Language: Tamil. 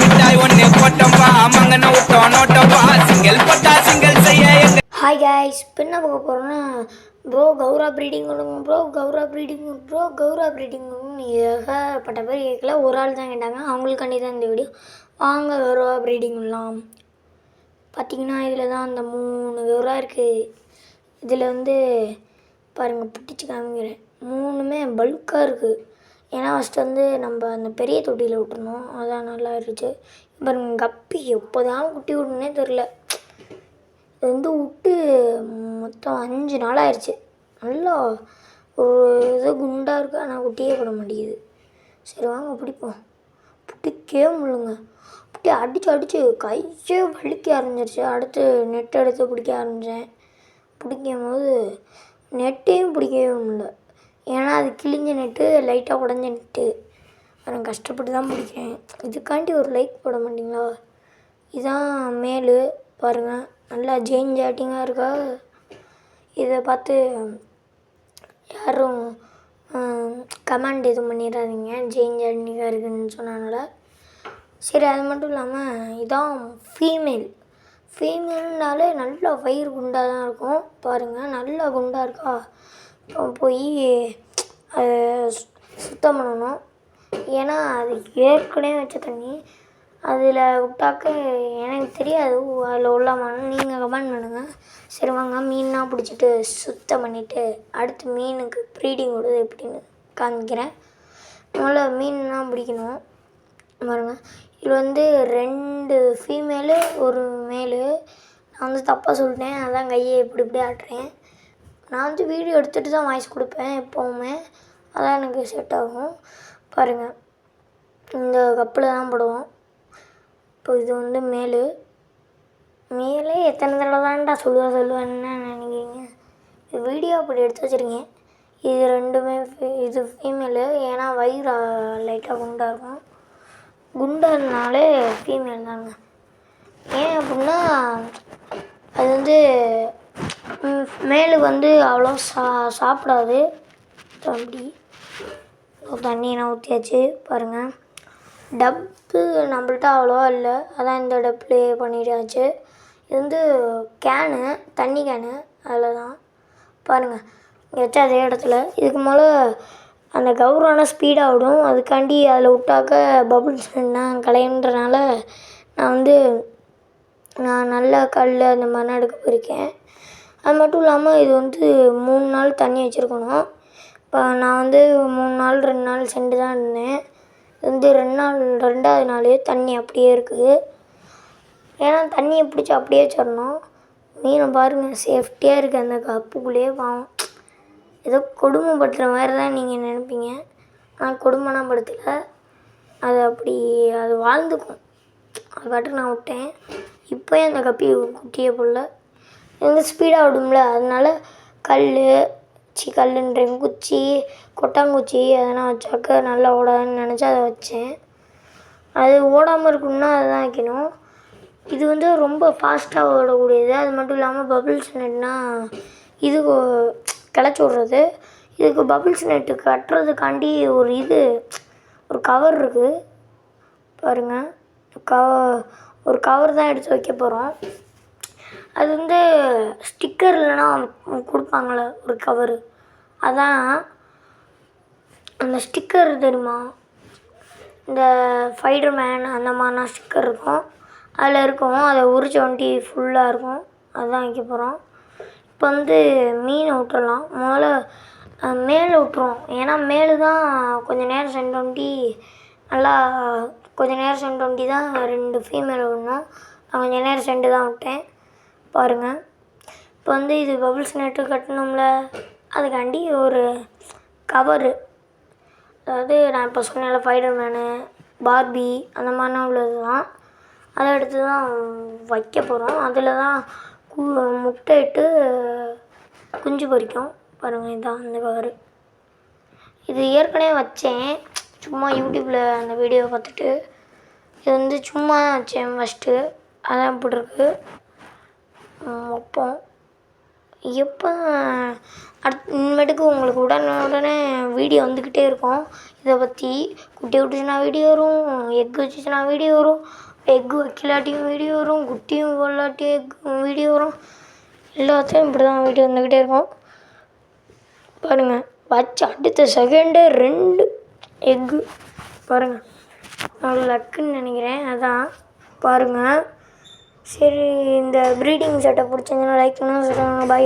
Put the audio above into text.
மிட்டாய் ஒன்று போட்டோம்பா மங்கன விட்டோம் நோட்டோம்பா சிங்கிள் போட்டா சிங்கிள் செய்ய. ஹாய் காய்ஸ், இப்போ என்ன பார்க்க போகிறோன்னா ப்ரோ கௌரா ப்ரீடிங் கொடுங்க ப்ரோ கௌரா ப்ரீடிங் ப்ரோ கௌரா ப்ரீடிங் கொடுங்கன்னு ஏகப்பட்ட பேர் கேட்கல, ஒரு ஆள் தான் கேட்டாங்க. அவங்களுக்காண்டி தான் இந்த வீடியோ. வாங்க கௌரா ப்ரீடிங் பண்ணலாம். பார்த்திங்கன்னா இதில் தான் அந்த 3 கௌரா இருக்குது. இதில் வந்து பாருங்கள், பிடிச்சி காமிக்கிறேன். 3மே பல்காக இருக்குது. ஏன்னா ஃபஸ்ட்டு வந்து நம்ம அந்த பெரிய தொட்டியில் விட்டுருந்தோம், அதான் நல்லா இருந்துச்சு. பாருங்கள் கப்பி எப்போதான் குட்டி விடணுன்னே தெரில. இது வந்து விட்டு மொத்தம் 5 நாள் ஆயிடுச்சு. நல்லா ஒரு இது குண்டாக இருக்குது, ஆனால் குட்டியே போட மாட்டேங்குது. சரி வாங்க பிடிப்போம். பிடிக்கவே முடியலங்க. பிடி அடித்து கையே வலிக்க ஆரம்பிச்சிருச்சு. அடுத்து நெட் எடுத்து பிடிக்க ஆரம்பித்தேன். பிடிக்கும் போது நெட்டையும் பிடிக்கவே முடியல. ஏன்னா அது கிழிஞ்ச நெட்டு, லைட்டாக உடஞ்ச நெட்டு. நான் கஷ்டப்பட்டு தான் பிடிக்கிறேன். இதுக்காண்டி ஒரு லைக் போட மாட்டிங்களா? இதுதான் மேலு பாருங்கள், நல்லா ஜெயின் ஜாட்டிங்காக இருக்கா. இதை பார்த்து யாரும் கமெண்ட் எதுவும் பண்ணிடாதீங்க, ஜெயின் ஜாட்டிங்காக இருக்குதுன்னு சொன்னனால. சரி, அது மட்டும் இல்லாமல் இதான் ஃபீமேல்னாலே நல்லா வயிறு குண்டாக தான் இருக்கும். பாருங்கள் நல்லா குண்டாக இருக்கா. போய் அதை சுத்தம் பண்ணணும். ஏன்னா அது ஏற்கனவே வச்ச தண்ணி, அதில் விட்டாக்க எனக்கு தெரியாது அதில் உள்ள மண். நீங்கள் கமெண்ட் பண்ணுங்கள். சரி வாங்க மீன்லாம் பிடிச்சிட்டு சுத்தம் பண்ணிவிட்டு அடுத்து மீனுக்கு ப்ரீடிங் விடுது எப்படின்னு காமிக்கிறேன். முதல்ல மீன்லாம் பிடிக்கணும். பாருங்கள், இதில் வந்து 2 ஃபீமேலு 1 மேலு. நான் வந்து தப்பாக சொல்லிட்டேன், அதான் கையை இப்படி ஆட்டுறேன். நான் வந்து வீடியோ எடுத்துகிட்டு தான் வாய்ஸ் கொடுப்பேன் எப்போவுமே, அதான் எனக்கு செட் ஆகும். பாருங்கள், இந்த கப்பில் தான் போடுவோம். இப்போ இது வந்து மேலே எத்தனை தடவை தான்டா சொல்லுவேன்னு நினைக்கிறீங்க? இது வீடியோ அப்படி எடுத்து வச்சுருக்கேன். இது 2மே இது ஃபீமேலு. ஏன்னா வயிறு லைட்டாக குண்டாக இருக்கும். குண்டானாலே ஃபீமேல் தாங்க. ஏன் அப்படின்னா அது வந்து மேலுக்கு வந்து அவ்வளோ சாப்பிடாது. அப்படி தண்ணியெல்லாம் ஊற்றியாச்சு. பாருங்கள், டப்பு நம்மள்ட்ட அவ்வளோவா இல்லை, அதான் இந்த டப்புலேயே பண்ணிட்டாச்சு. இது வந்து தண்ணி கேனு, அதில் தான் பாருங்கள் இங்கே வச்சா அதே இடத்துல. இதுக்கு மேலே அந்த கௌரான ஸ்பீடாக விடும், அதுக்காண்டி அதில் விட்டாக்க பபுள்ஸ் கலையன்றனால நான் நல்ல கல் அந்த மாதிரிலாம் எடுக்க போயிருக்கேன். அது மட்டும் இல்லாமல் இது வந்து 3 நாள் தண்ணி வச்சுருக்கணும். இப்போ நான் வந்து 3 நாள் 2 நாள் சென்று தான் இருந்தேன். இது வந்து 2வது நாள் தண்ணி அப்படியே இருக்குது. ஏன்னா தண்ணியை பிடிச்சி அப்படியே வச்சிடணும். மீனை பாருங்கள் சேஃப்டியாக இருக்குது அந்த கப்புக்குள்ளேயே. பாவம், ஏதோ கொடுமைப்படுத்துகிற மாதிரி தான் நீங்கள் நினைப்பீங்க, ஆனால் கொடுமைலாம் படுத்தலை. அது வாழ்ந்துக்கும். அது பாட்டுக்கு நான் விட்டேன். இப்போயே அந்த கப்பி குட்டியை போடல. இது வந்து ஸ்பீடாக விடும்ல, அதனால கல்லுன்றேன் குச்சி கொட்டாங்குச்சி அதெல்லாம் வச்சாக்க நல்லா ஓடாதுன்னு நினச்சி அதை வச்சேன். அது ஓடாமல் இருக்கணும்னா அதை தான் வைக்கணும். இது வந்து ரொம்ப ஃபாஸ்ட்டாக ஓடக்கூடியது. அது மட்டும் இல்லாமல் பபுள்ஸ் நெட்னா இது கிளச்சி விட்றது. இதுக்கு பபுள்ஸ் நெட்டு கட்டுறதுக்காண்டி ஒரு கவர் இருக்குது. பாருங்கள், ஒரு கவர் தான் எடுத்து வைக்க போகிறோம். அது வந்து ஸ்டிக்கர் இல்லைன்னா கொடுப்பாங்களே ஒரு கவரு, அதான் அந்த ஸ்டிக்கர் தெரியுமா? இந்த ஃபைடர்மேன் அந்த மாதிரினா ஸ்டிக்கர் இருக்கும், அதில் இருக்கும். அதை உரிச்ச வண்டி ஃபுல்லாக இருக்கும், அதுதான் வைக்க போகிறோம். இப்போ வந்து மீனை விட்டுறலாம். முதல்ல மேலே விட்டுருவோம். ஏன்னா மேலே தான் கொஞ்சம் நேரம் சென்றோண்டி தான் 2 ஃபீமேல் விடணும். நான் கொஞ்சம் நேரம் சென்று தான் விட்டேன். பாருங்கள், இப்போ வந்து இது பபுள்ஸ் நெட்டு கட்டணும்ல, அதுக்காண்டி ஒரு கவரு, அதாவது நான் இப்போ சொன்னேன்ல ஃபைடர்மேனு பார்பி அந்த மாதிரிலாம் உள்ளது தான், அதை எடுத்து தான் வைக்க போகிறோம். அதில் தான் முட்டையிட்டு குஞ்சு பொரிக்கும். பாருங்கள், இதுதான் அந்த கவரு. இது ஏற்கனவே வச்சேன் சும்மா யூடியூப்பில் அந்த வீடியோ பார்த்துட்டு. இது வந்து சும்மா வச்சேன் ஃபஸ்ட்டு, அதான் இப்படி இருக்குது. வைப்போம். எப்போ இனிமேட்டுக்கு உங்களுக்கு உடனே வீடியோ வந்துக்கிட்டே இருக்கும். இதை பற்றி குட்டி விட்டுச்சுன்னா வீடியோ வரும், எக் வச்சுச்சுன்னா வீடியோ வரும், எக்கு வைக்கலாட்டியும் வீடியோ வரும், குட்டியும் போடலாட்டியும் வீடியோ வரும். எல்லாத்தையும் இப்படி தான் வீடியோ வந்துக்கிட்டே இருக்கும். பாருங்கள், வச்சு அடுத்த செகண்டே 2 எக்கு. பாருங்கள், அவ்வளோ லக்குன்னு நினைக்கிறேன். அதான் பாருங்கள். சரி, இந்த ப்ரீடிங் செட்டை பிடிச்சிங்கன்னா லைக் பண்ணுங்கள். பாய்.